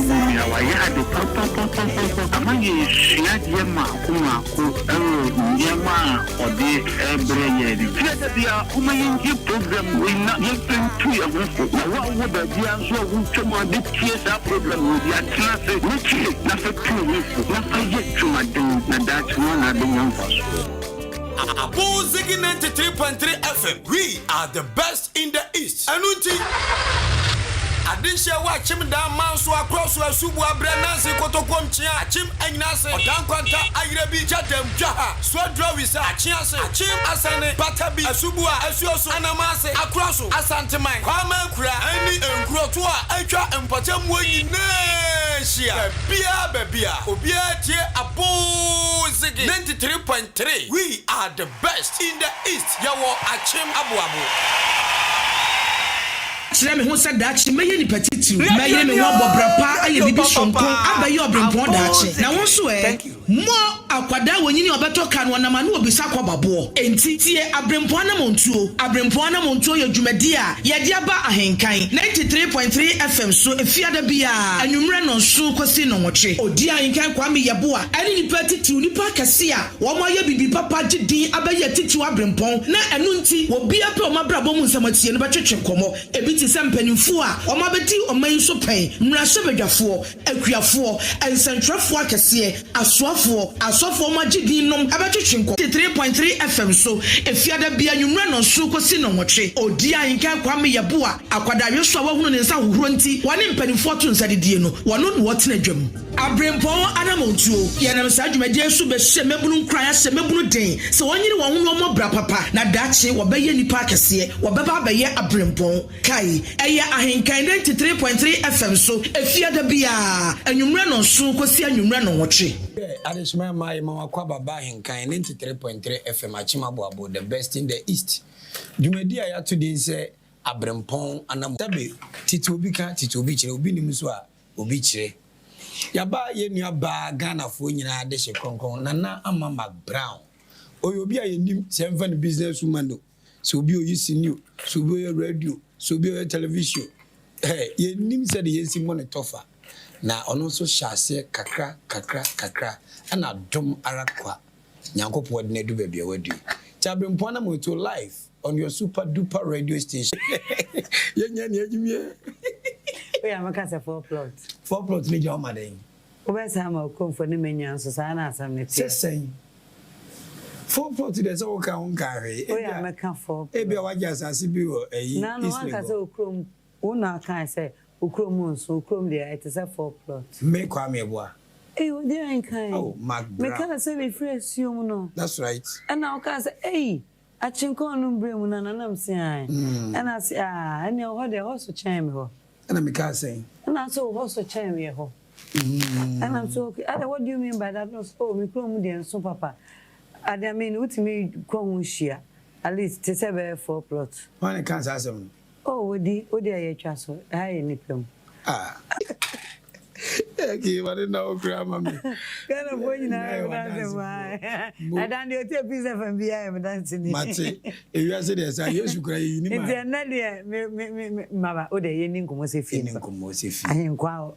ya wa ya de papa amanye shia de maako yama ode ebreye di tete dia kuma yin program we na yetu ya wa da dia so wu twema de TSA problem we dia class we na fetu na fayetu madin na that one na do one for Ahenkan 93.3 FM. We are the best in the East. Anunti. Adisha wa chim da manso across wa subu abrenanse kotokom chia chim enyase odankwanta ayrebi jadem jaha swodro wisa achiase chim asane batabi asubu a asuoso anamase across asanteman kwama kura ani enkuro to a atwa empatam wonyine shia bia obia tie Ahenkan 93.3. We are the best in the East. Yawo achim abuabu. Chile me ho said that me ni petitu me me wo bobrapa aye bibi sonko abaye Abrempong dache na won so mo akwada wonyini obeto ka no na ma no obisa kwababo enti tie Abrempong Anamom Tuo ye dwumadi a ye de aba Ahenkan 93.3 FM so efiada bia anwumre no so kwasi no nwotwe odi Ahenkan kwa me yebo a ani ni petitu nipa kase a wo mo ye bibi papa gidin abaye titu Abrempong na enu nti obi ape o mabrabo mu nsamatie no betwetwe komo ebi ti sampanimfo a o mabeti o man so pen mrahye bedwafo akuafo ensantrafo akese asofo magidin nom abetwetwe nko 3.3 FM so efiada bia nwumre no so kwasi no nwotwe odi Ahenkan kwa me yebo a akwadare so wa hunu ne nsa hohoro nti wane mpanimfo to nsadedie no wono no wotena dwam Abrempong Anamom Tuo ye nam sa dwumadi so be hye mebunu nkran ya hye mebunu den se wonyire wo hono mo bra papa na dache wo beye nipa akese wo beba beye Abrempong kai eye Ahenkan 93.3 FM so efiada bia anwumre no so kwasi anwumre no nwotwe Adishma my mama kwa baba Ahenkan 93.3 FM achimabo the best in the East. Dwumadi ya today say Abrempong Anamom tabe titobi chire obi nim so a obi chire yaba ye nua ba Ghana fo nyina de hye kronkron nana amama brown oyobi a yenim semfa business woman no so obi oyisi new so obi radio so obi television yenim said yesi monitor fa na ono so hyase kakra ana dom arakwa nyankopɔ de nedu baabi a wadu Abrempong Anamom Tuo live on your super duper radio station yenya ne adwumie we am kasa 4 plot ni jaw maden obesa ma komfo ne menyan so sa na asam ne tie sesen 4 plot de so ka on ka he we am ka 4 e bia waje asase bi o eyi na no wan kasa okrom una kan say okrom nso okrom de it is a 4 plot me kwa me boa o de Ahenkan oh me kan say we free assume no that's right and now kan say achinkon no brem na nanam se an and I say and you ho de ho so chen me ho and me can say and I so ho so chen me ho and I'm so okay what do you mean by that? No, oh me krom de so papa I mean utimi kon hia at least to say 4 plot when can say some oh odi aye twa so aye nipem okay what now grandma me kana boy na dance why I don't dey take pizza from bia me dance ni mate e wi ase dey say yesu kura yi ni ma e na dey me mama o dey ni nkomo se fi Ahenkwa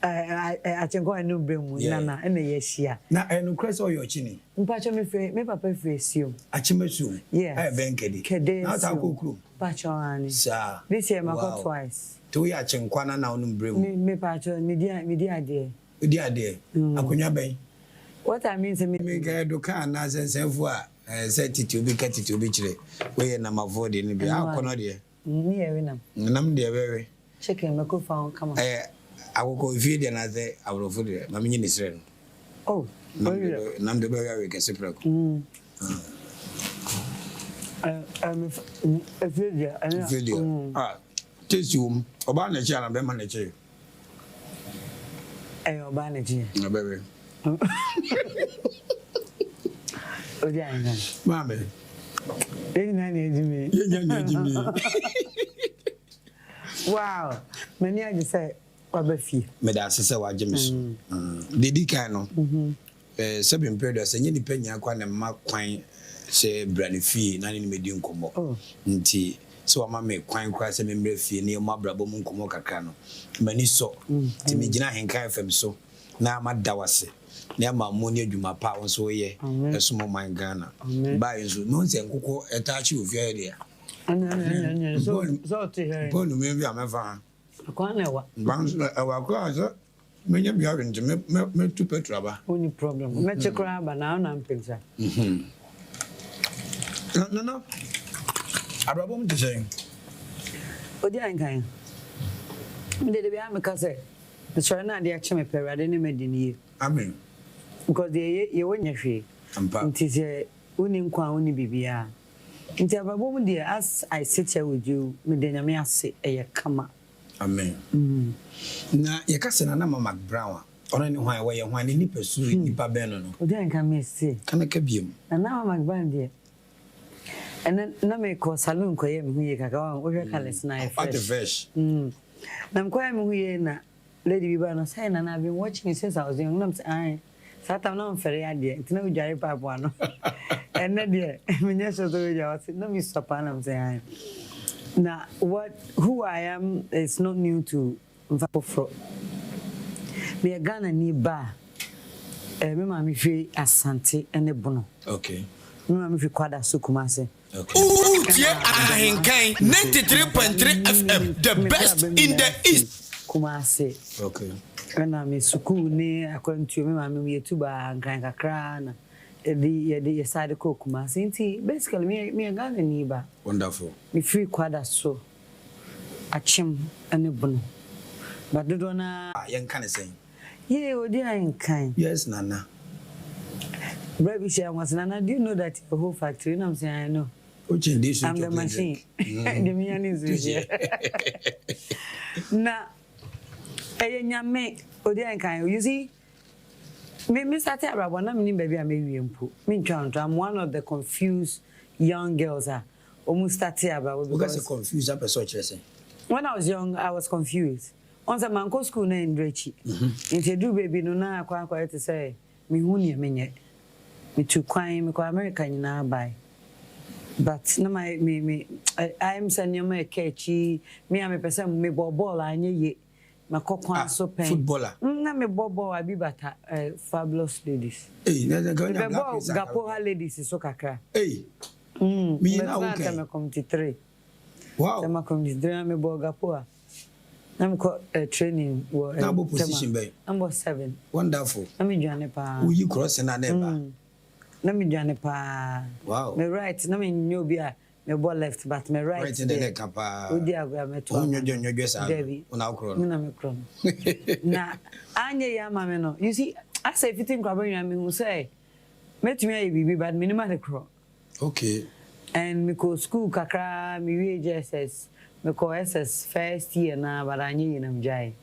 Achenkwa no bremu na na ye hia na enu kura so yo chini mpacho me papa free siom achimesu eh benkedi na ta kokuru pacho ani sa this year mako twice to ya Achenkwa na onu bremu me pacho me dia ade akonya ben what I mean say me ga do kan na sensenfo a say titi obi chire we na mavode ni bi akono de ni ewe nam de wewe chicken mako fa kama akoko video na ze abrofo de ma menyi ni sire no oh nam de wewe we kese prako video tesum oba na chi ana be ma na chi oba na chi na bebe odi Ahenkan mame enya na ejimi wow many I just say wabafi me da sese waje me so dedi kan no seven period se nyini penya kwa na ma kwan se brani fi na ni medi nkomo nti so ama me kwan kwa se me mrefie ne mo abrabo mu nkomo kakra no mani so ti me gina Ahenkan FM so na ma dawase ne ama mo ne adwuma pa won so ye eso mo man Ghana ba yenso no nse nkoko etachi ofia dia so to here bonu me bi amefa kwa na wa banzo wa kwa so menya bi awente me tu petraba only problem me chekra ba na na mpinsa no abrabo mu tse odi Ahenkan me de bia me ka say the sure na de ache me perade ne medini amen because ye wonya hwe nti se uni nkwa uni bibia nti abrabo mu de as I sit here with you me de nyame ase eye kama amen na ye ka se na mama MCBROWN ona ni hwan we ye hwan ni nipasu nipa ben no odi Ahenkan me see kana ka biem na mama MCBROWN de and na me ko salon ko ye me hu ye kaka wa wo hwe kales na ye fresh na mkoya me hu ye na lady biba no say na I've been watching you since I was young. I sat na mfere ade ntina u jare papo ano and na de menye so to ya was na mi stop am say na who I am is not new to Mfafofro me a Ghana ni ba me ma mi fi Asante ene bono okay me ma mi fi kwada so Kumase okay Ahenkan 93.3 FM the best in the east Kumase okay na me suku ni akwantu me ma me yetuba nkran kakra na ye side ko Kumase nti basically me Ghana ni ba wonderful me free kwada so achim ane bono but do na yen kan say ye odi Ahenkan yes nana Baby share was nana do you know that the whole factory I'm saying I know I'm the machine the man is here na nyame odi Ahenkan you see me started about na me baby am wiempo me ntwanto I'm one of the confused young girls almost started about because confused that person say when I was young I was confused once a man go school na Ndrechi into do baby no na akwa to say me hu ne menye me to kwan me ko America nyina buy but na me I'm sending my catchy me am person me ball anye ye makokwan so pen footballer na me ball abi bata fabulous ladies na go na gapo ha ladies so kakra me na okay me come 3 wow me come 3 me ball gapo na me ko training wo na bo position be number 7 wonderful na me dwane pa we you cross na neba na me dwane pa wow me right na me nyo bi a me ball left but me right in the neck pa odi agwa me to onyo sa una okro na me kro na anye ya ma me no you see I say fitting kwaba nwa me hu say metumi ayi bibi but me ni ma de kro okay and me go school kakra me we JSS me ko SS first year na but anye yi na mjai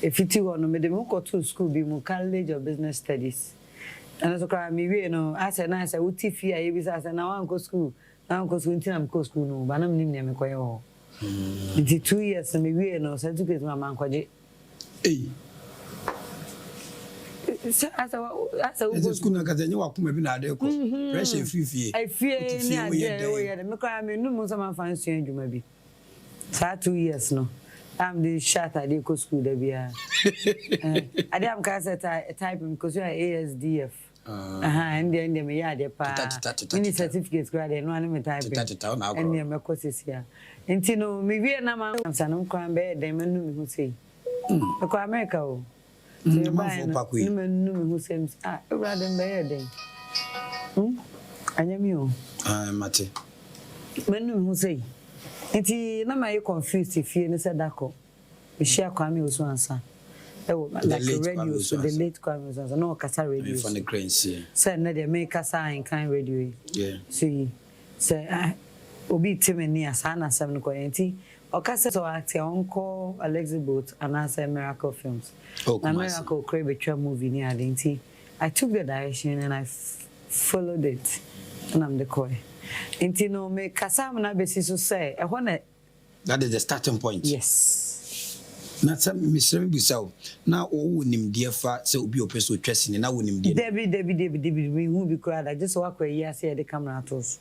if it no me de me go to school bi mu College of Business Studies and so cry me we no I say uti fi ayi bi say na wan go school ntina me go school no ba na me nim ne me ko ye ho nti 2 years me we no certificate ma man kwaje asa school na kaza nyewa kuma bi na ade ko pressure fifie I fear ni ade we ye me kwa me nu mo sama fan so adwuma bi sa 2 years no I'm the shot at the school there bia I am ka say type because you are ASDF and then me ya de pa any certificate grade no an me type and me me courses here enti no me wie na ma sanom kwan be dem nu me hu sei e ko America o me nu me hu sei brother be ye den anyami o mate me nu me hu sei enti na ma ye confused fie ne se dako me share kwa me oso ansa like radio so the late Kwame was no kasa radio from the cranes here say na dey make kasa Ahenkan radio yeah see say obi timeni asa na sam ko enti o kasa to act onko Alexibot and answer Miracle Films na Miracle create betwa movie ni adenti I took the direction and I followed it and I'm the koi enti no me kasa na besi so say e ho na that is the starting point yes na some Mr. Bisau na o nim dia fa se obi opeso twese na wo nim dia Debbie we who be crowd I just walk where you say the camera toss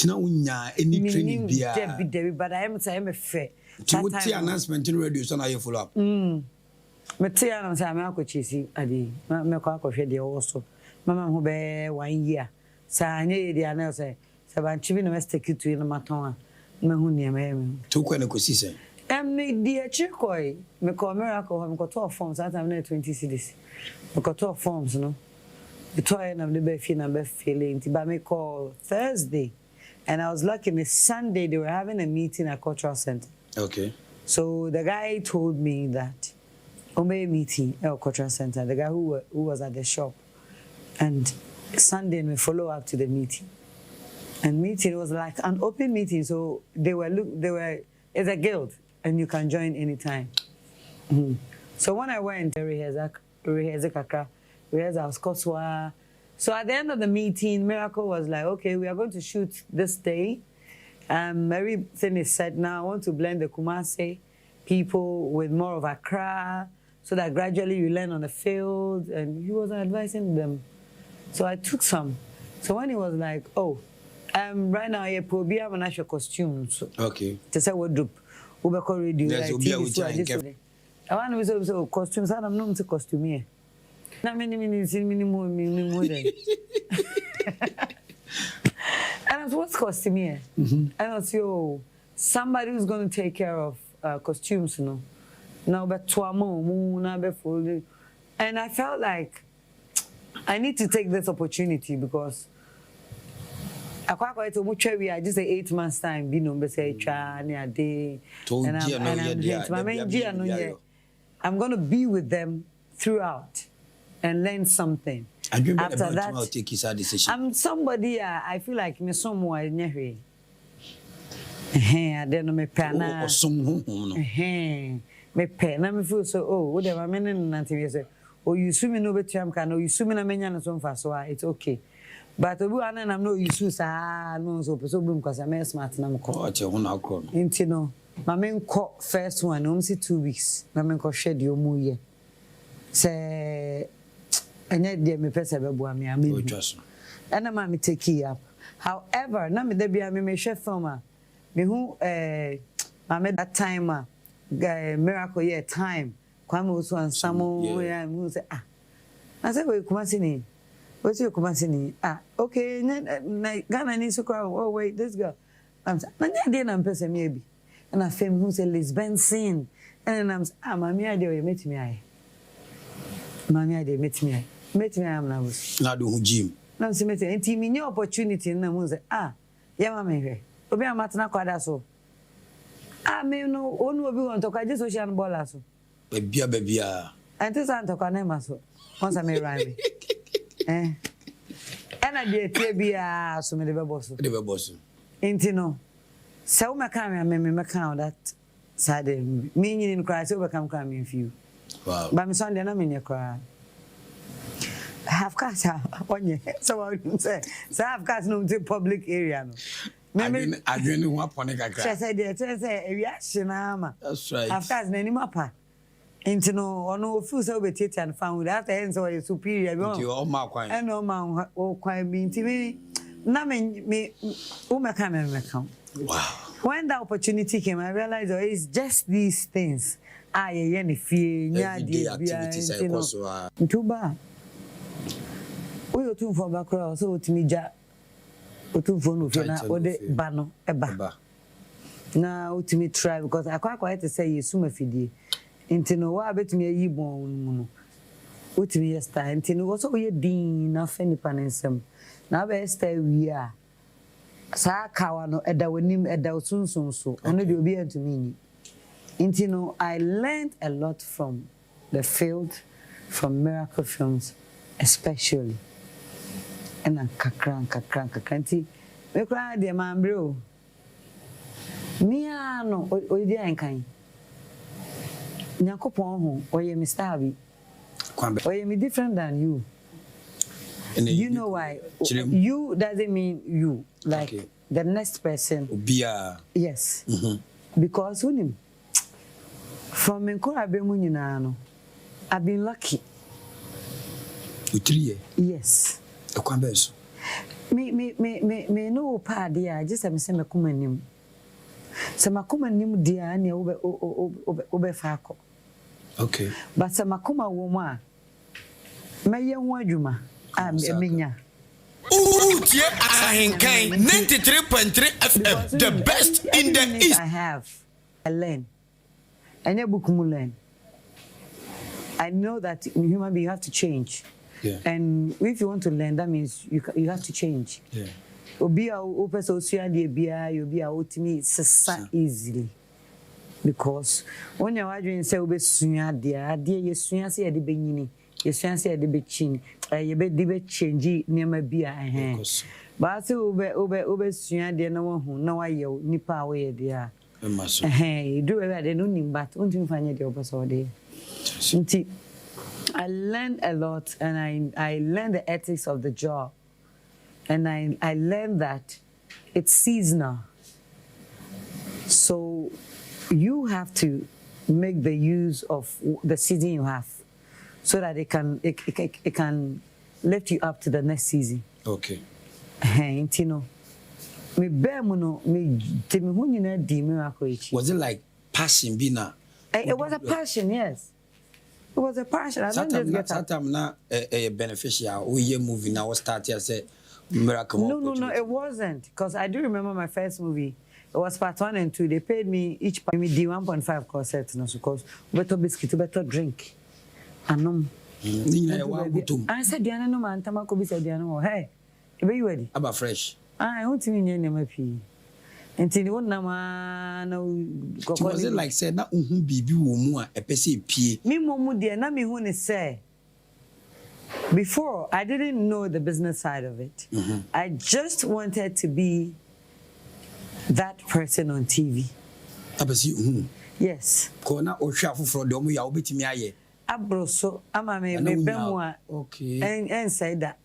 Tina unya any training bia. Debbie, but I am saying a fair. What's the announcement in radio? So now you follow up. Matia and Sam Alcochisi, Adi, Macaco Fedi also. Mamma who bear 1 year. Sanya, the announcement say, Saban Chivin domestic to in the Matona, Mahunia, 2 quenicos. And dear Chircoy, Macaw Miracle, I've got 12 forms, I'm 20 cities. I've got 12 forms, no? The toy of the Beffin and Beff feeling, but me call Thursday. And I was lucky, on Sunday, they were having a meeting at Cultural Center. Okay. So the guy told me that, meeting at Cultural Center, the guy who was at the shop. And Sunday, we follow up to the meeting. And meeting was like an open meeting, so they were it's a guild, and you can join anytime. So when I went to rehearsal, so at the end of the meeting, Miracle was like, okay, we are going to shoot this day. Everything is set now. I want to blend the Kumasi people with more of Accra, so that gradually you learn on the field. And he was advising them. So I took some. So when he was like, oh, right now I probably have an actual costume. Okay. To say wardrobe, Ubeko radio. Yes, I want to say costumes. I don't know the costume here. Not many minutes, minimum. And I was, what's costume here? And I was, somebody who's going to take care of costumes, you know. Now, but and I felt like I need to take this opportunity because I just say 8 months time, be no say I'm going to be with them throughout and learn something. After that, I'm somebody I feel like me somewhere near I don't know me pana. Me pen, me feel so whatever meaning nothing say. Oh, you swim in over time can you swim in a many and so far, so it's okay. But I'm no use no so boom because I'm smart and I'm called. You know, my main caught first one, only 2 weeks. My main caught shed your moo say, and yet, dear me, Pesabua, me, I mean, and I'm mammy take it up. However, now me there be a me chef farmer. Me who I made that time, miracle year time. Kwame was one somewhere who say, I said, we come see. What's your command? Okay, Ghana needs to cry. Oh, wait, this girl. I'm saying, I'm person maybe. And I fame who say Lisbon sin. And I'm saying, Mammy, I do, you met me. Mammy, I did meet me. Met me, I'm not doing gym. No, see, and team in your opportunity. And I was yeah, mammy. Obi, I'm not quite I may know, one will be on to just ocean ballers. Baby, and this aunt of Canema, once I may rhyme. And I did be so many bubbles. Intino. So my camera made me account that side meaning in Christ overcome coming few. Wow. But my son, I'm in your cry. Half cast on you. So I would say, so half cast no to public area. I didn't want Ponica. I said, a reaction. That's right. Half cast any mappa. Into no no food so be teacher and found after ends or superior and no man or quite mean to me. Na me my camera account. Wow. When the opportunity came, I realized it's just these things. Any fear, activities too bad. We are too for background, so to me, Jack. Too for no the bano, eba. Now to me try because I quite to say you sume fidi. Into no wa bet me yi bon what me yesterday into no so we din na fani panensem na be stay we a sa kawa no eda wanim eda sunsun so ono de obi anto me into no I learned a lot from the field from Miracle Films especially and kakran nti me kra de man bro me ano o di ankan Nyakopon ho oye Mr. Abi. Oye me different than you. You know why? You doesn't mean you. Like okay. The next person. Yes. Because when from Nkora Abrempong nyina I've been lucky. 3 years. Yes. Me no pa dia just am say me kuma nim. Se makuma nim dia na obe fa akọ. Okay. But se makuma wo mu a meye ho adwuma a menya. Tie Ahenkan 93.3 FM, the best in the East. I learn. I never book mu learn. I know that in human being you have to change. Yeah. And if you want to learn, that means you have to change. Yeah. Obi a open social media, you be a ultimate easily. Because when you are doing say obe sunya dia ye sunya say e de benyini, ye sunya say e de bechin, ye be de be change niam bia But say obe sunya dia na wo hu na wa ye nipa we ye dia. You do we dey no nim but untim fanya dia obo so dey. Nti I learned a lot, and I learned the ethics of the job, and I learned that it's seasonal. So you have to make the use of the season you have, so that it can lift you up to the next season. Okay. You know, was it like passion, Bina? It was a passion, yes. It was a passion. I don't just get that time na a beneficial. We movie now was started as a miracle. No, it wasn't. Because I do remember my first movie. It was part 1 and 2. They paid me each part me the 1.5 concert, no, because better biscuit, better drink. And I said, Diana, no man, Tamako be said, Diana, hey, are you ready? About fresh. I want to mean your pee. Until you want was it like said, not baby woman, a pessy pea. Me, Momu, dear, not me who say. Before, I didn't know the business side of it. I just wanted to be that person on TV. Yes. Kona or shuffle for the Omu Yaubit me. Abroso, Amame, Bemwa. Okay. And say that.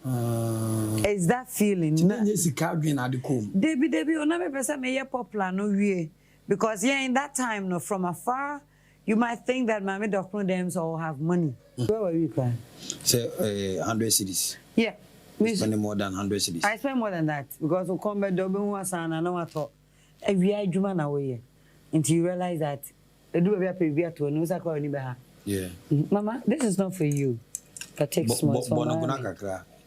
Is that feeling? Debbie, only person may popular no way. Because in that time, no, from afar, you might think that Mammy Doctor them all have money. Where were you crying? Say 100 cities. Yeah. We spend more than 100 cities. I spend more than that because we come back was and I know what thought. Every year you man away until you realize that they do a baby to a news. Yeah. Mama, this is not for you. But take small.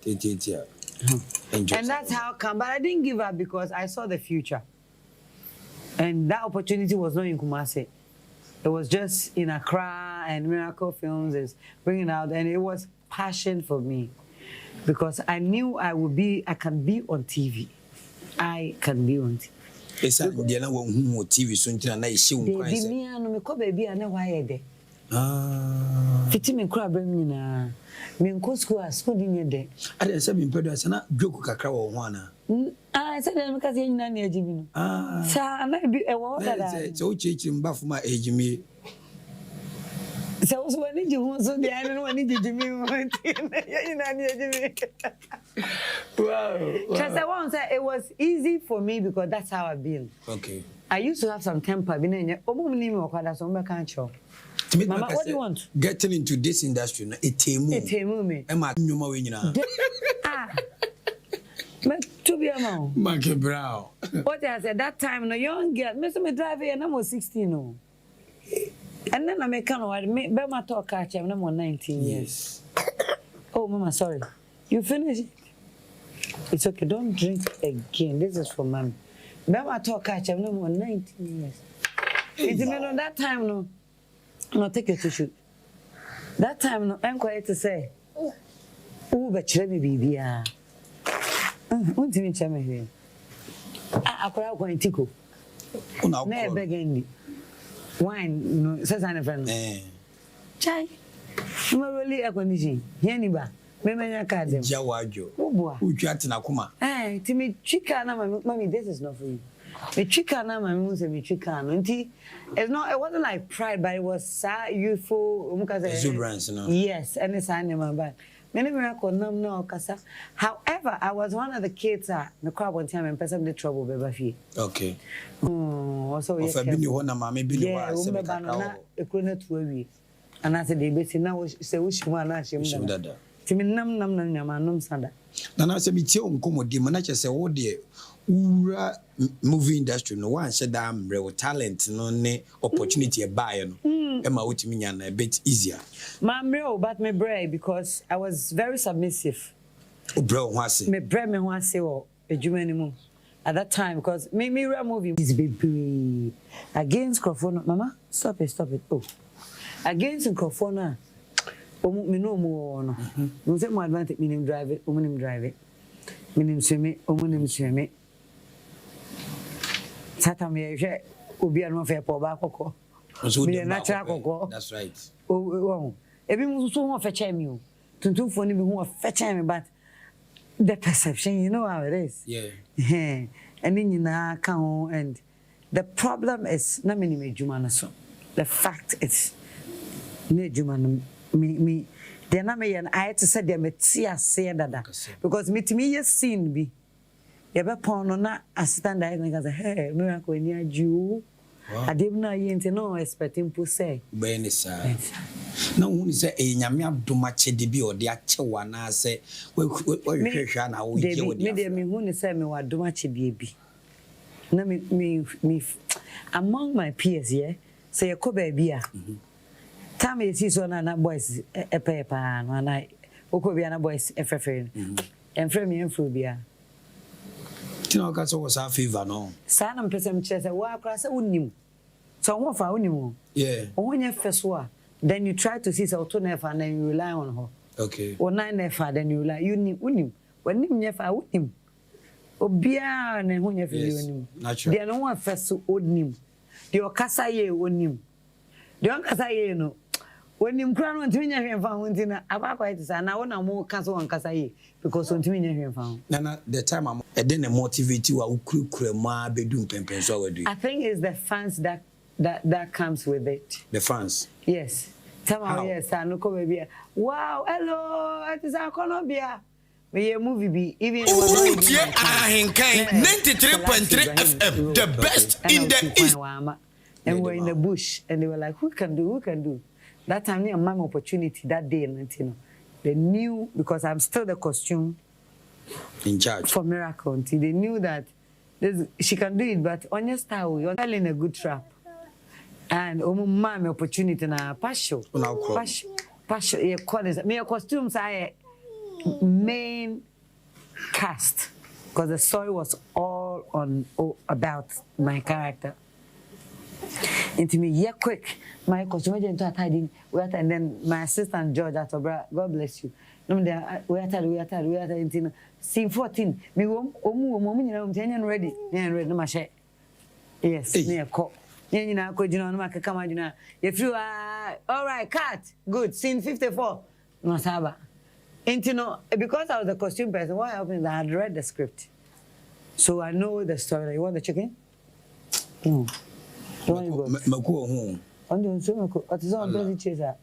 And that's how come. But I didn't give up because I saw the future. And that opportunity was not in Kumasi. It was just in Accra, and Miracle Films is bringing out, and it was passion for me because I knew I can be on TV. I can be on TV. It's a TV so Fitting crab na me school didn't de. I didn't say na joke kakra wo wana. I said them because you na na ejimi no. Sa na bi e wo that. So chechi mba fuma ejimi. So when you so the I don't want ejimi. You na ejimi. Wow. Because I want to say it was easy for me because that's how I've been. Okay. I used to have some temper. Mama, what do you want? Getting into this industry, etemu me. Emma nyoma we nyina. To be a man. MCBROWN. What I said that time, no young girl, me drive here, and I was 16 no. And then I make kind of me my talk catch I'm 19 years. Oh mama, sorry. You finish it? It's okay, don't drink again. This is for mom. My talk catch I'm 19 years. It's on that time no. No, take your tissue. That time, no, I'm quiet to say. Oh, but let me be here. What do you mean, Chammy here? I call going to go. No, begging wine, no, says I'm a friend. Chai, no, really, a condition. Yaniba, Mamma Academy. Jawajo. Who chat in Akuma? Eh, to me, chicken, mommy, this is not for you. The chicken, my moon said, chicken. It's not, it wasn't like pride, but it was youthful exuberance, you know. Yes, and it's animal, but many miracle, no, Casa. However, I was one of the kids the crowd one time and person the trouble, baby. Okay. Also, yes, and I said, they basically now say, which one I should. Timi nam nyama nom sada. Na na se bi tie onkomodi ma na chese wo de ura movie industry no one said am real talent no ne opportunity e buy no e ma wotimi nya na a bit easier. Ma real but me brave because I was very submissive. O bro ho ase. Me brave me ho ase wo adwuma ni mu. At that time because me real movie is baby against Crawford. Mama stop it. Oh. Against Crawford me no more no. No say more advantage me nim drive it, nim drive it. Me nim swim, nim swim. Sata me hwe obi anu fa po ba kokko. Me na tra kokko. That's right. Oh. Ebi mu so ho fa che me o. Tuntumfo ni bi ho fa che me but the perception, you know how it is. Yeah. And then you know can and the problem is na me ni adwuma na so. The fact is ne adwuma me then na me I had to say them tia say dada because me yes seen be ye be pon no na assistant director say hey me ko ni aju adem na ye nti no expecting pu say be ni sa na hu ni say e nyame adoma chede bi ode achewa na say we hwehwa na wo je wo me de me hu ni say me wadoma chede bi na me among my peers here say ye ko ba bi a time you see so na boys e paper no na okobia na boys efefe en frame me enfro bia tino ka so was a favor no sa na mpesem chese wa akra se unim so won fa unim yeah onye feso then you try to see so to never and you rely on her okay o nine never then you rely you unim wanim never unim obia na hu nye fe unim dia no wa feso onim dia okasa ye onim dia okasa ye no when you cry on Timinia and found in a quite and I want to more castle on Casay because on Timinia and found. Nana, the time I'm then motivate you, I will cook ma bedroom pempen. So I think it's the fans that comes with it. The fans? Yes. Tell yes, I know baby. Wow, hello, it is our Colombia. We movie be even Ahenkan 93.3 FM, the best in the East. And we're in the bush, and they were like, who can do? That time, I had opportunity that day, and you know, they knew because I'm still the costume in charge for Miracle. They knew that she can do it, but on your style, you're telling a good trap. And my opportunity na passion. Yeah, me costumes I main cast because the story was all about my character. Into me, yeah, quick. My costume agent to hiding. And then my assistant George at Obra, God bless you. No, we are into scene 14. Me ready. No mache. Yes, near cop. You know, could you know, no come you know. If you are all right, cut. Good. Scene 54. No saba. Into no, because I was the costume person, what happened is I had read the script. So I know the story. You want the chicken? Makuo home. On the Sumaco, at his own busy chaser.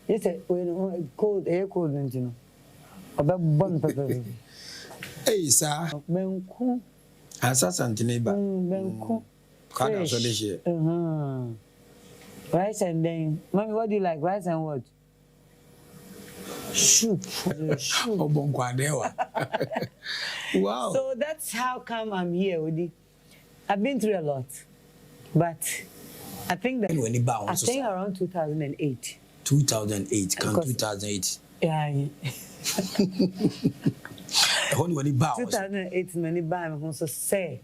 Yes, when cold air cold, you know. About one pepper. Hey, sir. Benku. Assassin to neighbor. Benku. Can't so this year. Rice and then, Mommy, what do you like? Rice and what? Soup. Oh, Bonkwadewa. Wow. So that's how come I'm here, Odi. I've been through a lot. But I think that I think around 2008. 2008, can 2008. Yeah. Only when he bows. 2008, many bam also say.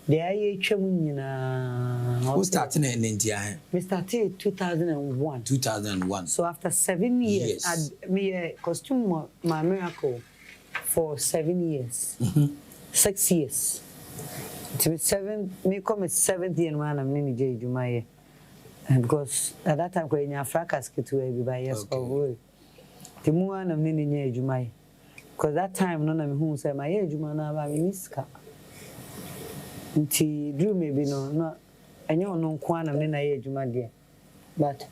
The IHM who started in India? We started 2001. 2001. So after 7 years, yes. I me costume my Miracle for 7 years. 6 years. To 7, me come 7th year man I'm nini J Jumaye. Because at that time when you fracas get to by years of work. The one I'm nini Jumaye. Because that time none of whom say my Jumana ba miska. Nti drew maybe no enyo no kwa na me na ye Juma dia. But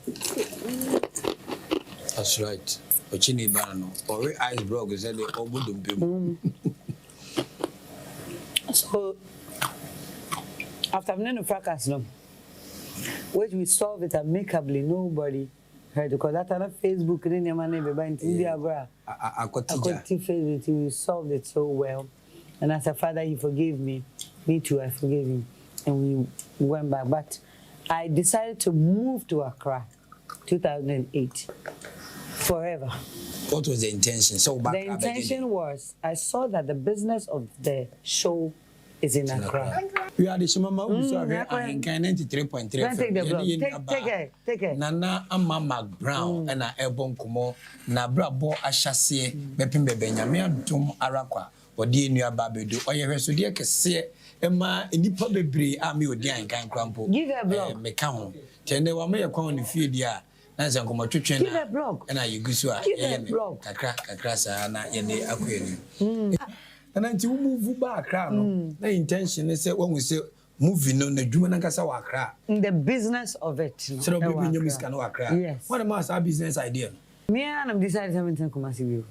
that's right. Ochini ba no. Or ice broke is the obudum people. So after no fracas no, which we solve it amicably, nobody heard because that on Facebook in your money by India bra. I got Facebook. He solved it so well. And as a father, he forgave me. Me too, I forgave him. And we went back. But I decided to move to Accra, 2008, forever. What was the intention? So back the intention was, I saw that the business of the show is in Accra. We are the Shimama who saw Ahenkan 93.3. Take it. Nana MCBROWN and Abrempong na brabo ashase bepim bebenya me adom arakwa odi enua babedu oyehweso de kese ema enipa bebre a me odi Ahenkan krampo give a blog meka ho tende wa me yakwa ne fie dia na nse nkomo twetwe na give a blog na yegusu a kakra sa na ye de akwani and until we move back, no, the intention is say when we say moving on the Juma Nankasa Wakra. In the business of it. So maybe you can Wakra. Yes. What am our business idea? Me and I'm decided to Kumasi.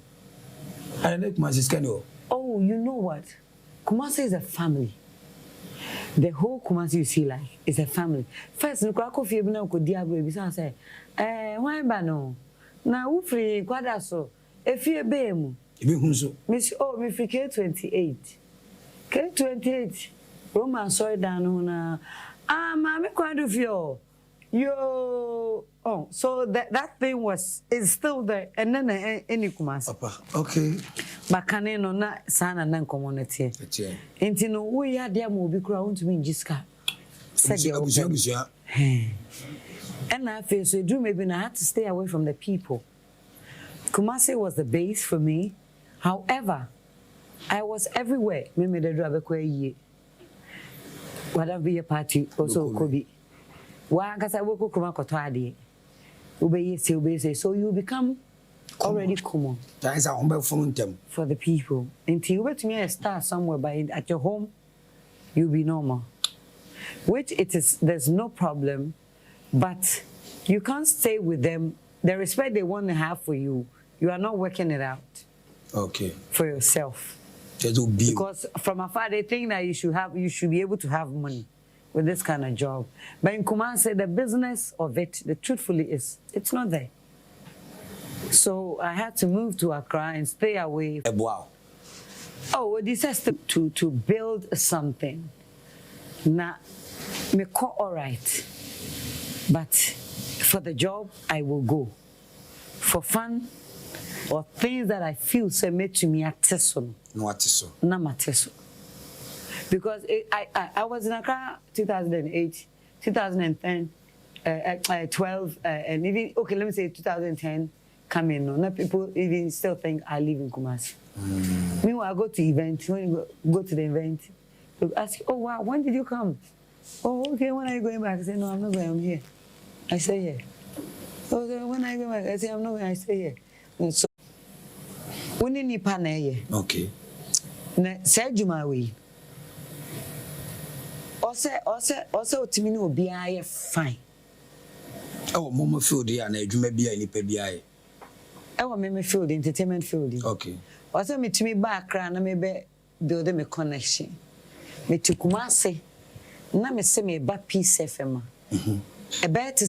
I like Kumasi Scano. Oh, you know what? Kumasi is a family. The whole Kumasi you see like is a family. First, the Krakow Fiebna could diabo bisa say, why bano? Na ufri kwadaso. If you be Miss oh, me free K28. K28. Roman sorry down na. Mama kwadu fio. Yo. Oh, so that thing is still there. And then any Kumasi. Papa. Okay. Bakane no na sana na community. Enti no we ya dia mo bi kura won to me jiska. Said you. And I feel so do maybe I had to stay away from the people. Kumasi was the base for me. However, I was everywhere. Me the drive kwa ye. Whatever be a party also could be. Wa kasa wo kuma koto ade. Ube say so you become already common. That is a humble for the people. Until you were to me a star somewhere by at your home, you'll be normal. Which it is there's no problem, but you can't stay with them. The respect they want to have for you, you are not working it out. Okay. For yourself. Because from afar they think that you should be able to have money with this kind of job. But in Kumasi, the business of it, the truthfully is, it's not there. So I had to move to Accra and stay away. Wow. Oh, well, this has to build something. Now, me call all right. But for the job, I will go. For fun, or things that I feel say made to me atteso. No atteso. No atteso. Because I was in Accra 2008, 2010, 12, and even, okay, let me say 2010, come in. No, people even still think I live in Kumasi. Meanwhile, I go to events. When you go to the event, they'll ask you, oh, wow, when did you come? Oh, okay, when are you going back? I say, no, I'm not going, I'm here. I say, here. Oh, so when are you going back? I say, I'm not going, I stay here. And so, when you need panel, okay. Say, Jumawi. Also, to me, will be fine. Oh, Mama field here, and you may be any PBI. Oh, me field, entertainment field. Okay. Also, me to me background, I may build them a connection. Me to Kumasi, na me say me ba peace FM. A bet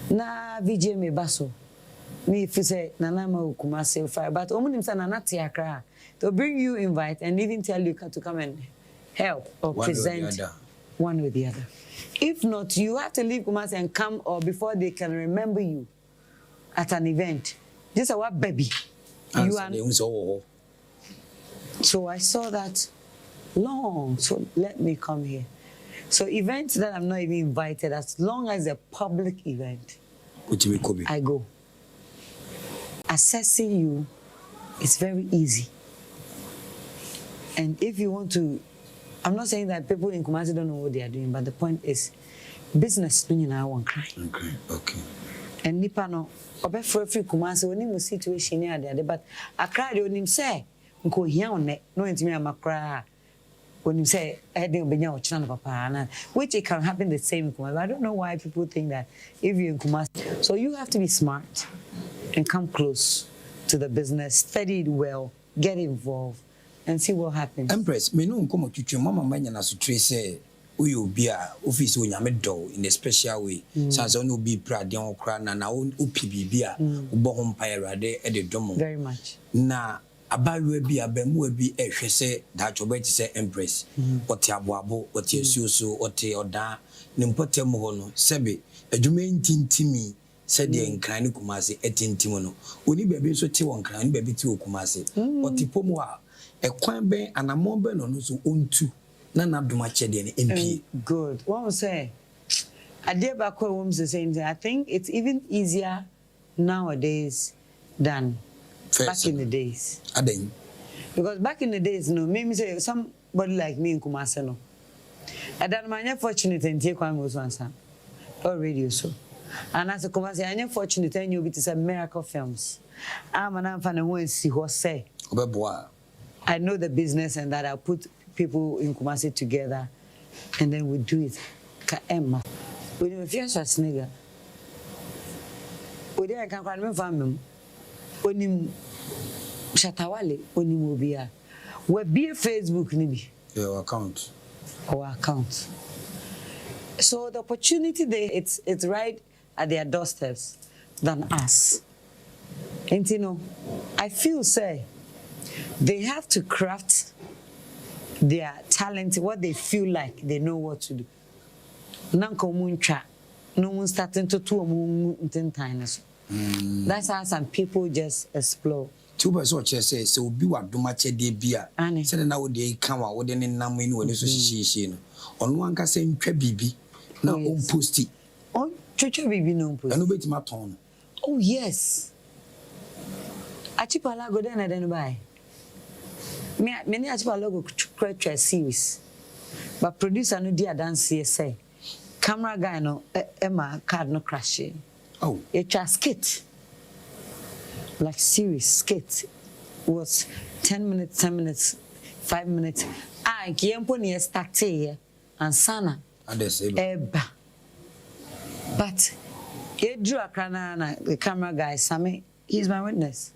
na VJ me baso. Me if you say Nana ma Kumasi fire, but omunim sa Nana ti Accra to bring you invite and even tell you to come and help or one present one with the other. If not, you have to leave Kumasi and come or before they can remember you at an event. Just a what baby. You are. So I saw that long. So let me come here. So events that I'm not even invited, as long as a public event, I go. Assessing you is very easy. And if you want to, I'm not saying that people in Kumasi don't know what they are doing, but the point is, business doing now one cry. Okay. And nipa no, obe for free Kumasi, we need situation here there, but I cried on him say, "Nko here on ne, no intimi amakra." When you say, which it can happen the same in Kumasi. I don't know why people think that if you're in Kumasi. So you have to be smart and come close to the business, study it well, get involved, and see what happens. Empress, me no nkomo twetwe mama manya na so tre say we will be a office when you do in a special way. So no be proud young crown and our own UPB Bohom Pyra de Edomo. Very much. Na about will be a bemu be a say that your way to say empress. What ya wabo, what ya susu, what ya da, Nimpote Mohono, Sebe, a Jumain Tintimi. Said the incline Kumasi, a tintimono. Only baby so tea one crying baby to Kumasi. Or Tipomoa, a quambe and a momben on whose own two. None of the much MP. Good. What was say? I did back home the same thing. I think it's even easier nowadays than back in the days. Because back in the days, maybe say somebody like me in Kumasi, no. I done my fortunate and take one was one son. Or radio so. And as a Kumasi, I'm fortunate and you'll be to say miracle films. I'm an infant and won't see what say. I know the business and that I'll put people in Kumasi together and then we do it. Emma. When you feel such nigga, we didn't come from my family. When you Shatawale, when you move here, we be a Facebook, maybe. Your account. Our account. So the opportunity there, it's right at their doorsteps than us. And you know, I feel say they have to craft their talent, what they feel like they know what to do. No one starting to that's how some people just explore. Two person what you say, so be what do much a day beer. Said now they come out with any number when you see on one can say Bibi. Now posty. Oh, Chuchu Bibi no post. And obey my tone. Oh yes. Achipala go then I don't buy. Many Achipala go create a series. But producer no dear dance say. Camera guy no Emma card no crashing. Oh. It's a skit. Like series skit was 10 minutes, 5 minutes. I can't put near start here and sana. Eba. But he drew a crana, the camera guy, Sammy, he's my witness.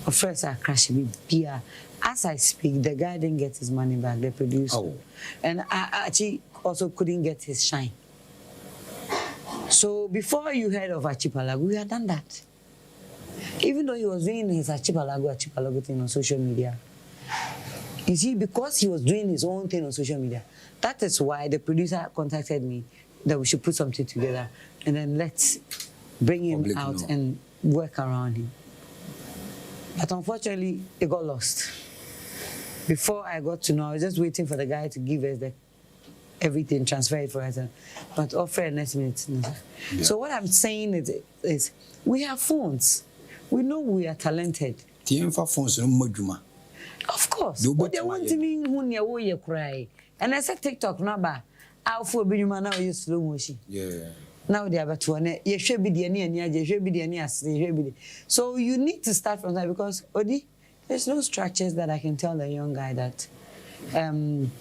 First, I crashed beer. As I speak, the guy didn't get his money back, the producer. Oh. And I actually also couldn't get his shine. So before you heard of Achipalago, we had done that. Even though he was doing his Achipalago thing on social media. You see, because he was doing his own thing on social media, that is why the producer contacted me that we should put something together and then let's bring him out and work around him. But unfortunately, it got lost. Before I got to know, I was just waiting for the guy to give us everything, transfer it for us, but offer a next minute. Yeah. So what I'm saying is we have phones. We know we are talented. Of course. But they want to mean who you cry. And I said TikTok number. I'll for be now use slow motion. Yeah. Now they are about to you should be the you should be the so you need to start from that because Odi, there's no structures that I can tell the young guy that come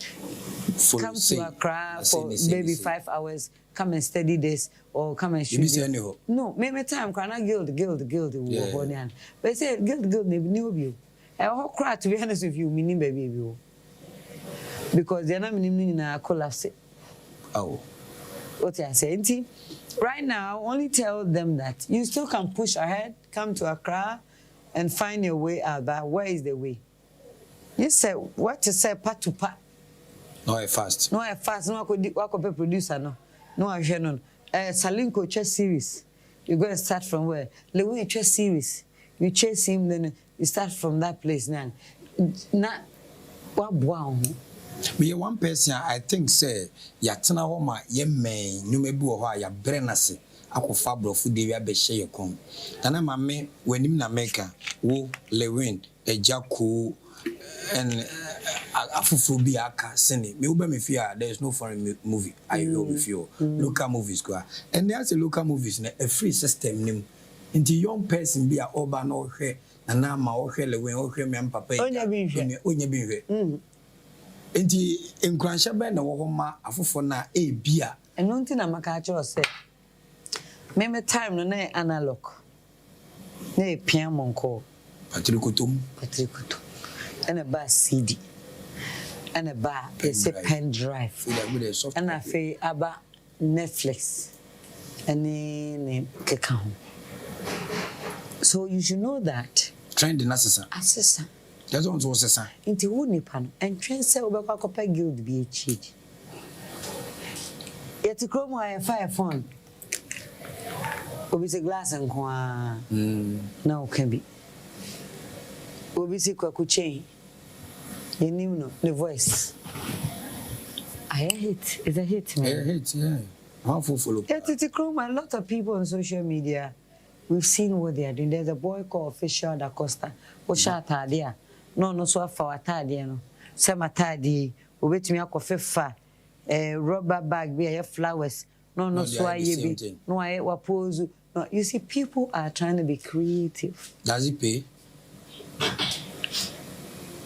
to Accra for maybe 5 hours, come and study this or come and shoot. No, maybe time can guild. But say guild maybe new. I will cry to be honest with you, meaning baby. Because they're not meaning a collapse. Oh. What I say, right now, only tell them that you still can push ahead, come to Accra, and find your way out. But where is the way? You say what to say, part to part. No, I fast. No, I fast. No, I could be producer. No, I hear none. Salinko chess series. You go and start from where? Lewin chess series. You chase him, then you start from that place. Now, not wow. Me one person I think say yatena ho ma ye men nyumebi wo ho a ya brenase akofa brofo de wi abehye ye kon na ma me wanim na meka wo Lewin ejako and afufuru bi aka sene me wo be me fear there is no foreign movie I will with you local movies go and there's a local movies na a free system nim nti young person bi a oba no hwe na ma wo hwe Lewin wo hwe me papa onya bi hwe Enti enkransha be na wo ma afofo na bia eno nti na maka acho se meme time no na analog na pia monko patrikutum ena ba CD and a bar, it's a pen drive. And I feel about Netflix and then Kakao. So you should know that. Trend in assessor. Assessor. That's what was assessor. Into Wunipan and trend sell over Copper Guild be a cheat. Yet to chrome wire fire phone. Obisi glass and qua. No can be. Obisi kwakuchain. You know the voice. I hate. It's a hit, man. A hit, yeah. Harmful follow. Yeah, to chrome a lot of people on social media. We've seen what they are doing. There's a boy called Official Da Costa. What shot are there? No, so for a tardy, no. Some a tardy. We wait me a coffee rubber bag, be flowers. No, so I be. No, I pose. No, you see, people are trying to be creative. Does it pay?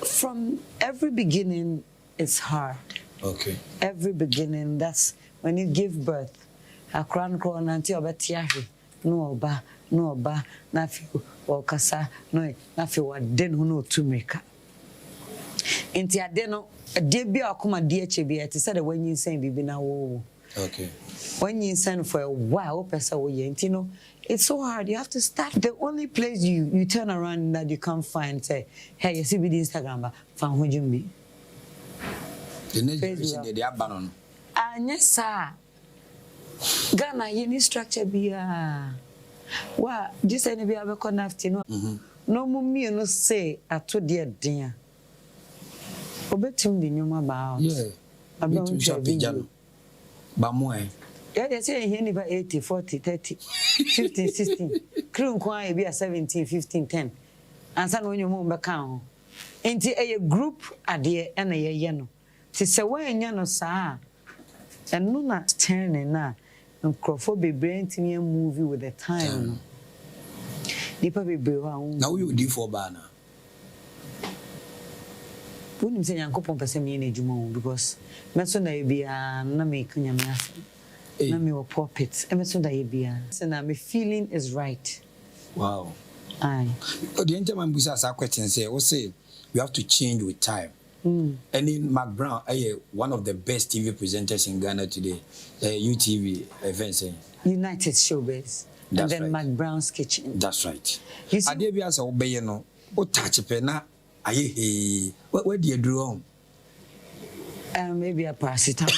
From every beginning, it's hard. Okay. Every beginning, that's when you give birth. A crown until about tiahi. No ba na fi o kasa no na fi wa den hu no to make enti ade no de bia akoma de eche bia te say the when you say bibi na wo. Okay. When you send for a while person wo ye enti no it's so hard. You have to start. The only place you turn around that you can't find say hey you see with Instagram ba fan ho jumbi the next generation they are banon anya sa Ghana yeni structure bia wa this any bia be connect no no mummy no say ato de den obetum di nyoma ba yeah abetum shop jano ba mo yeah they say here ni ba 80 40 30 15 16 crew kwa e bia 17 15 10 ansa no nyomo be kan ho enti a group ade e na ye no ti se wa enya no saa eno na turning na Crawford be brainting a movie with the time. Nipa be brave. Now you do for banner. When you say Uncle Pompasa me in Jumo because Messon I be a Nami Kunyamasa. Nami or puppets. Emerson I be a. And my feeling is right. Wow. Aye. The gentleman was asked a question say, "What say we have to change with time." And in MCBROWN, one of the best TV presenters in Ghana today, UTV events. United Showbiz. That's and then right. MCBROWN's Kitchen. That's right. You see, Adebia as obey no, o touch pena. Aye, where do you do? Maybe a paracetamol.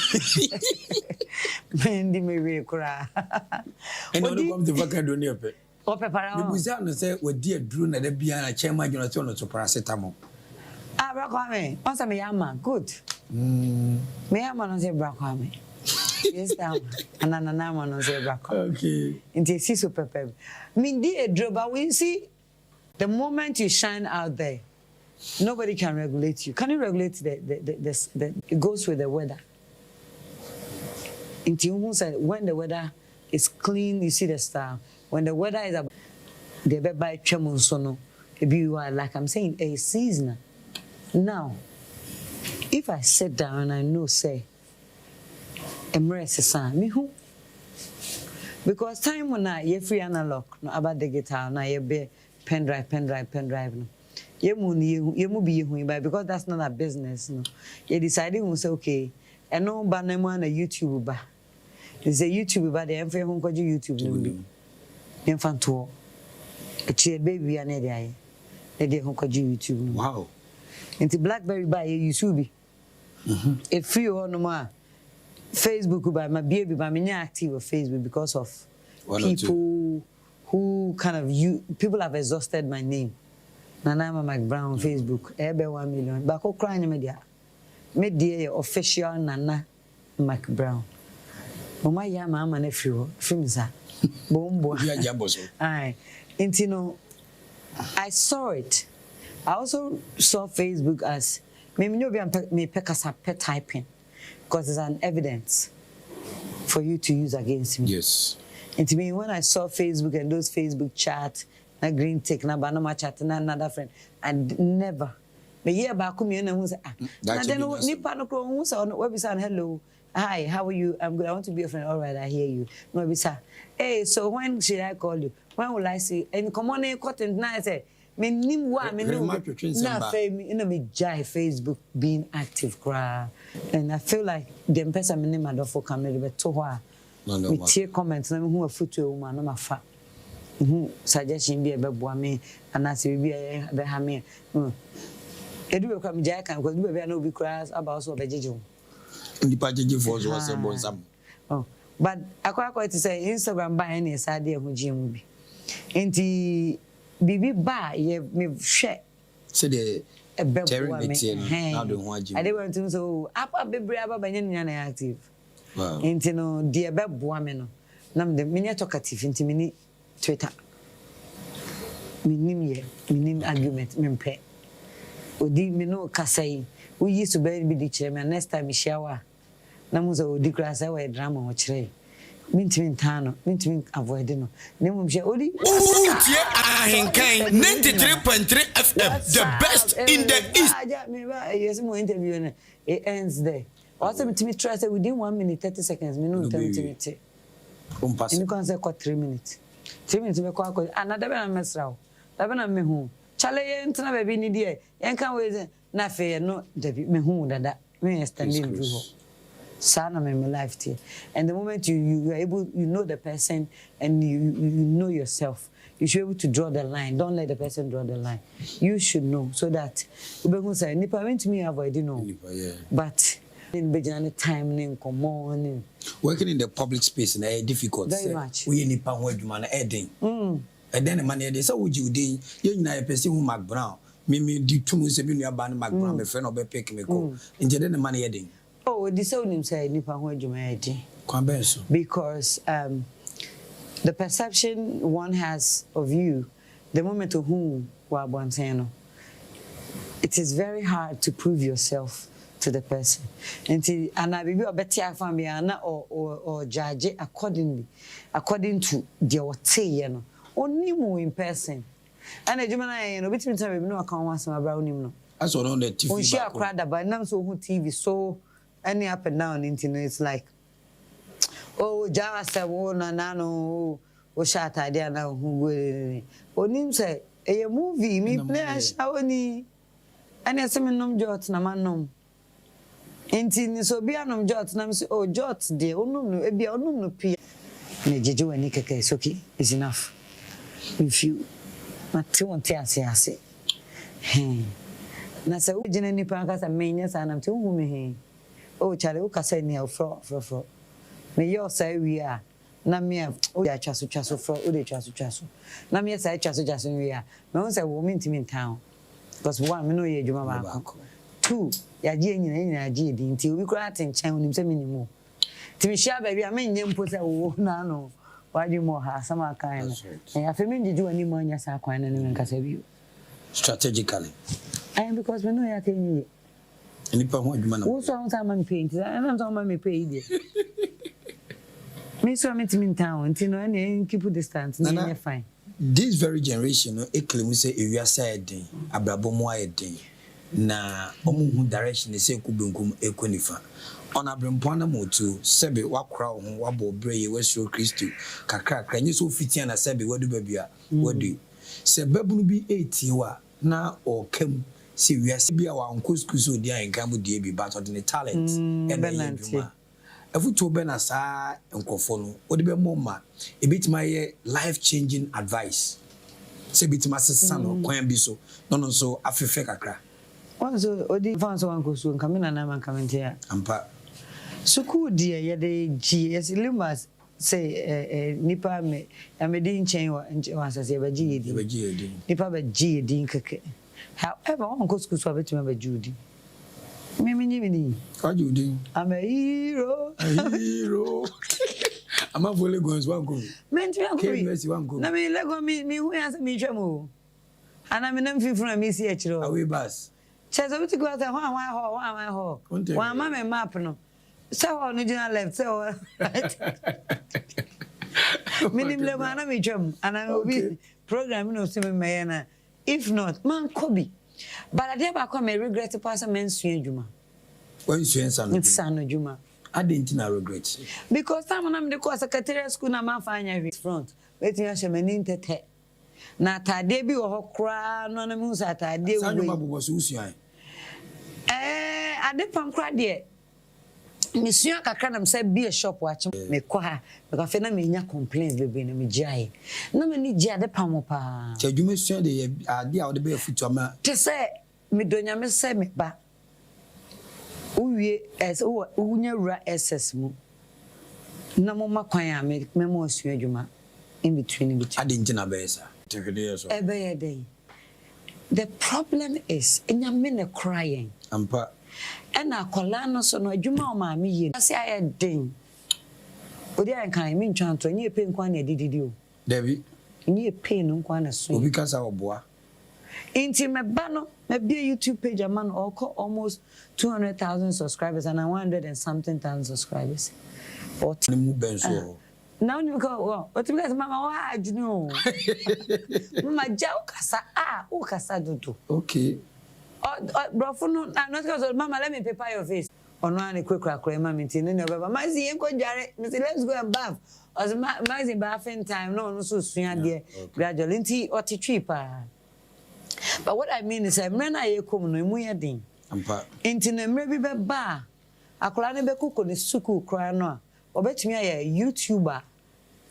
Mendi me we kura. And no come to vacant do near pe. O pepara. The Buzano say we dear drew na de bia na chairman Jonathan to paracetamol. Brakwame, once me yama, good. Me yama no say brakwame. Yes, and anana no say brakwame. Okay. Inti si so pepe. Mindi e droba we see the moment you shine out there, nobody can regulate you. Can you regulate the it goes with the weather. Inti when the weather is clean, you see the star. When the weather is the by tremonsono, you are like I'm saying a season. Now, if I sit down and I know, say, embrace me who? Because time when I free analog, no about the guitar, now you be pen drive, no. You be who because that's not a business, no. You decided to say, okay, and no banana on a YouTube ba. They say YouTube ba the emfe hon kwaji YouTube no bi. Infant tour. A baby and they hon kwaji YouTube no. Wow. Into BlackBerry by you be. If free or no more Facebook by my baby by me active on Facebook because of people who kind of people have exhausted my name. Nana MCBROWN Facebook ebe 1 million. Bako crying media. Media official Nana MCBROWN. Mama ya mama ne free sa. Bombo. Aye. Intino I saw it. I also saw Facebook as me typing because it's an evidence for you to use against me. Yes. And to me, when I saw Facebook and those Facebook chats, na green tick, na banana chat, na another friend, I never. The year back, me and who say, and then nipa no kro who say on website, hello, hi, how are you? I'm good. I want to be your friend. All right, I hear you. No, hey, so when should I call you? When will I see? And come on, cotton. Now I say. me nim wa me no na me jai Facebook being active cry, and I feel like the person me name adofo come me to ho me tie comments na me hu afutu woman na mafa suggestion bi e beboa me anase bi e be ha me edu be kwa me jai kan because be na obi cry about so bejeje nipa jeje for so say bonsam. Oh, but akwa to say Instagram ba any sade e ho gym bi enti bibi ba ye me hwe say the terry now the ho gym I dey want to so apa bebre aba banya na active. Wow. Enti no de be boa me no na me nya talkative enti me ni Twitter me nim argument me mpe odi me no kasai we used to be di kire me next time shower na mo so odi class we drama o kire mintin tano mintin avoid no ne mo je odi tie Ahenkan 93.3 FM the best in the east. Me ba yes mo interview na it ends there. Also me try say within 1 minute 30 seconds me no tell me pass me can say 3 minutes 3 minutes me ko another be na mesrawo da be na me hu chale ye ntina be bi ni die yen kan we na fe no da bi me hu dada me standing do sana me life tie, and the moment you are able, you know the person and you know yourself, you should be able to draw the line. Don't let the person draw the line. You should know so that you say nipa went me avoid but in the time nin common working in the public space na difficult. Very much. We nipa ho adwuma na edin and then the money dey say would you dey you na person who MCBROWN me di tumu se bi nua ba na MCBROWN me friend obe pick me ko nje den the money edin. Oh, the sound say nipa ho adwuma edin. Kwambenso. Because the perception one has of you, the moment of whom it is very hard to prove yourself to the person. And I be a better family or judge according to their say, only more in person. And a Gemini, between time, no account once my brown. That's what on the TV. When she are cried about now, so TV, so any up and down, it's like, oh, Java said, oh, Nano, oh, shot idea now, who will. Onim say, a movie, me play a shawny. And I say, no jots, na manom. Intin so be anom jots, na say, oh, jots, dear, oh, no, be a no pia. Neju and Nika is okay, is enough. If you, not 2 and 10, say, na say, oh, Jenny Pancas and Manias, and I'm 2 women. Oh, Charlie, who can say near fro. Me yo say we are. Na me o ya chaso fro, o de chaso. Na me say chaso we are. Me won say wo minti town. Because 1 me no ye adwuma ba ko. 2 ya je nyina je di nti obi kura atenchen onim say minimo. Ti me share ba bia me nye mpo say wo na no. Wa di mo ha sama kan no. E afi me njeju ani mo anya sa kwan na me nkasa bi. Strategically. And because we know ya tenyi. Nipa ho adwuma na. Wo so on time man paint. And am so man me pay there. Me so meet me in town, you know, and keep distance, and fine. This very generation, no, claim say area side den, abrabo mo ayedin. Na omu hu direction say kubunkum ekonifa. On Abrempong Anamom Tuo, sebe wakra ho wabo breye weso Kristo. Kakra nyi so fiti na sebe wadu babia, wadu. Se babunu bi 8 wa na o kem si wiase bia wa nkosku so di Ahenkan mu die bi but of the talent and the Efuto be na sa nkofo no odi be moma e bitima ye life changing advice se bitima sesa no kwan bi so no so afefe kakra onzo odi fanso wankosu nkamina na mankamenti ya ampa suku die ye de gs limas say nipa me amedi nchen wa asase be gidi nipa be gidi nkeke however wankosu so abetima be judi Mimi. What you doing? I'm a hero. A hero. I'm a volley guns one go. Men to one go. Na me lego me who answer me chemo. And I'm in them from me see a chiro. Away bus. Says I to go out there one ho. One mamma map no. So on original left so Minim lego na me chum and I will be programming no semi mayana. If not, man Kobe. But I never come and regret to pass a man's juma. When you say son juma. I didn't regret. Because someone I'm the course secretariat school na man find front. Waiting as a man in te. na atade bi wo ho kra no na me hu atade we sanyo mabubo so usuan ade pam kra de misua kakra na msa bi a shop wache me kɔ ha me ka fe na me nya complaints bebe na me giae na me ni gia ade pam pa che adwuma sua de ade a wo de be afutu ama te se me donya me se me ba uwie unya wura SS mu na mo makwan a me mo asua adwuma in between ade njina be sa tekede so ebe dey the problem is enyame ne crying ampa and akola no so no adwuma o ma me ye ase aye den odi Ahenkan me ntwanto nye pe nkwa na dididi o David nye pe no nkwa na so obi kasa oboa inti me ba no me be YouTube page man almost 200,000 subscribers and 100 and something thousand subscribers or mu benso now you go what you guys mama wa ajunu mama jaw kasa o kasa dudu okay bro for no not because mama let me prepare your face ono ani kwekra mama nti ne obeba mazi yen ko jare me say let's go and bath as mazi bathing time no so sua de gradually nti otitwi pa but what I mean is mre na ye kom no emu ye din ampa nti na mre bi be ba akola ne be kokko ne suku kra no a obetumi aye YouTuber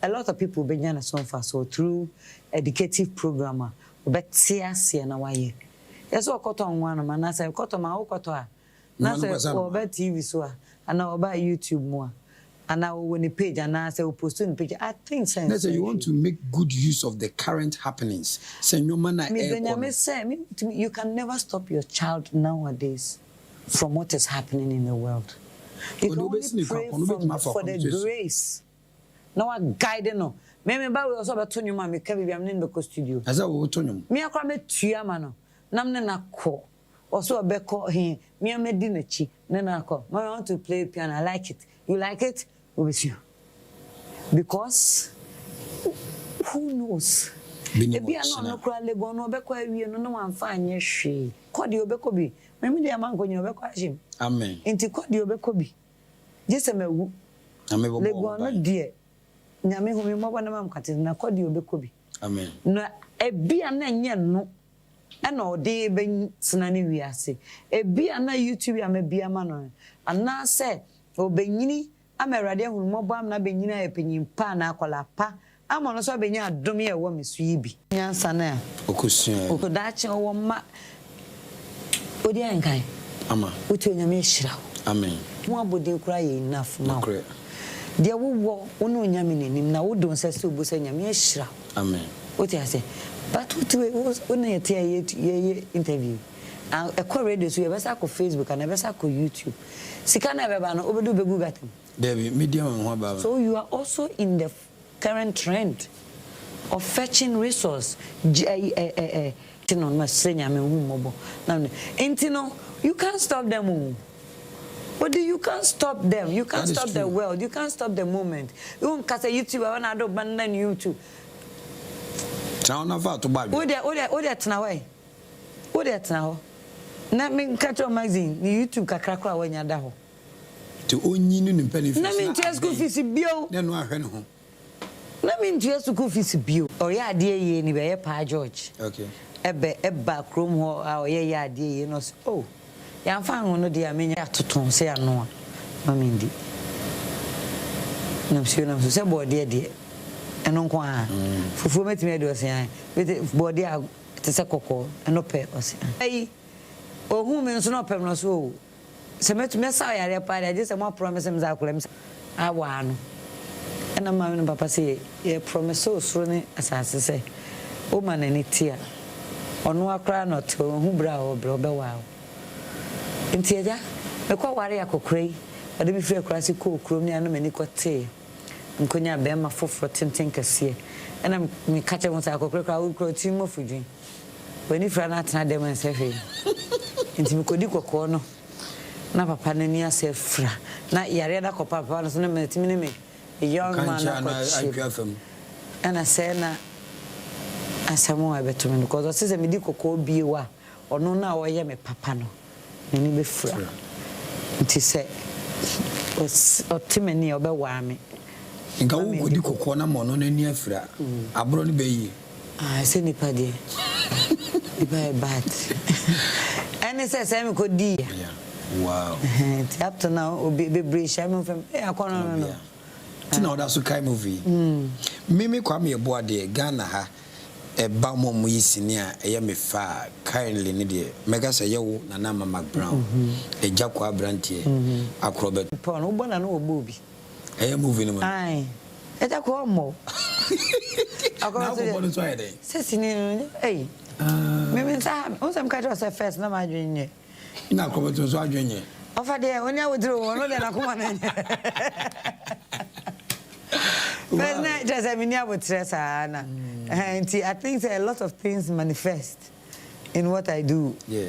a lot of people be nyana so far so through educative program obetia se na waye yes okoto nwa na na say okoto ma okoto a na say obe TV so a ana oba YouTube mo ana wo ni page ana say o post ni page I think sense you want to make good use of the current happenings say no man you can never stop your child nowadays from what is happening in the world. You can only pray for the grace. No one guide no. Me ba we also beto nyuma me ka bibia me be studio. Asa wo to nyum. Me akwa me tua ma no. Nam ne na ko. Also be ko he. Me am di na chi. Ne na ko. I want to play piano. I like it. You like it? With you. Because who knows? Ebi ano no kra lego no be ko awie no no amfa anye hwe. Ko de obeko bi. Me me de amanko nyo obeko ahim. Amen. Enti ko de obeko bi. Jese mewu. Amen. Lego no de nyame hu me mo na mam kate na ko de obeko bi. Amen. Na ebi ana nye no ana ode be sena ne wiase. Ebi ana YouTube ama bia ma no. Ana se obenyini amerade hu mo bam na benyini ayepanyim pa na akola pa. Ama no so benya adom ye wo mesu yi bi. Nyansa na okusua. Okodache wo ma odi Ahenkan. Ama. Uti nyame hira. Amen. Mo abodin kura ye enough now. Dia wo no nyame nenim na wo don sese obu se nyame hira. Amen. Uti ase. But uti wo na ye interview. And a call radio so you best ko Facebook and best ko YouTube. Sika na beba no obedu begu gatem. David medium ho baba. So you are also in the current trend of fetching resource tino ma senya me hu mobo na intino you can't stop them. But you can't stop them. You can't stop the world. You can't stop the moment. You won't cast a YouTuber when I don't ban YouTube. Town of to buy. Ode tnawe. Ode tnaho. Na me catch on magazine ni YouTube kakra kwa wanya da ho. To onyi nu mpani fi. Na me ntia school fees bio. Na no ahwe no ho. Na me ntia school fees bio. Oye ade ye ni be ye pa George. Okay. Eba krom ho a oye ade ye no oh. Ya fa ho no de amenya toton se ano a mamindi. Na msio se body de eno nko a. Fufu metimi de osia. Body a te se kokko eno pe osia. Ai ohun me nso no pem no so se metumi sa yare pa de se mo promise me za kolem awa no ena ma no papa se ye promise so ne asase se o ma na ni tia ono akra no te ohun bra o be wa nti eja me kwa ware akokrai ade mi fire kra se ko okrom ni anu mani ko te nkonya be ma foforo tenten kase ena mi kache mo sa akokrai kra o kro ti mo fudwin wani fra na tena dem ensefe nti mi kodi kokko no na papa na ni ase fra na yare da ko papa no so na metimi ne me young man na ko ana se na asamo abetumi because o se me di kokko biewa ono na o ye me papa no ni be fra nti se o timeni obewa me nka wo kodi kokko na mo no na ni afra abro no be yi I say nipa de. Nipa bad. And it says I'm could di. Yeah. Wow. Up to now be brave I'm from no. Tina oda so kai movie. Mimi kwa me ebo ade Ghana ha eba mom yi sini a eye me fa kindly ne de mega say yewo na Mama Brown. Eja kwa Abrantie. Akrobet. Pon wo bona no obo bi. Eye movie no. Ai. Eja kwa mo. Akọ so bona so ede. Sesini eh. Mimi sa on sam ka just first na ma dwenye. Na akrobet so adwenye. Ofa de oni awodro wono de na kuma na. First night just I mean about stress and I think a lot of things manifest in what I do. Yeah.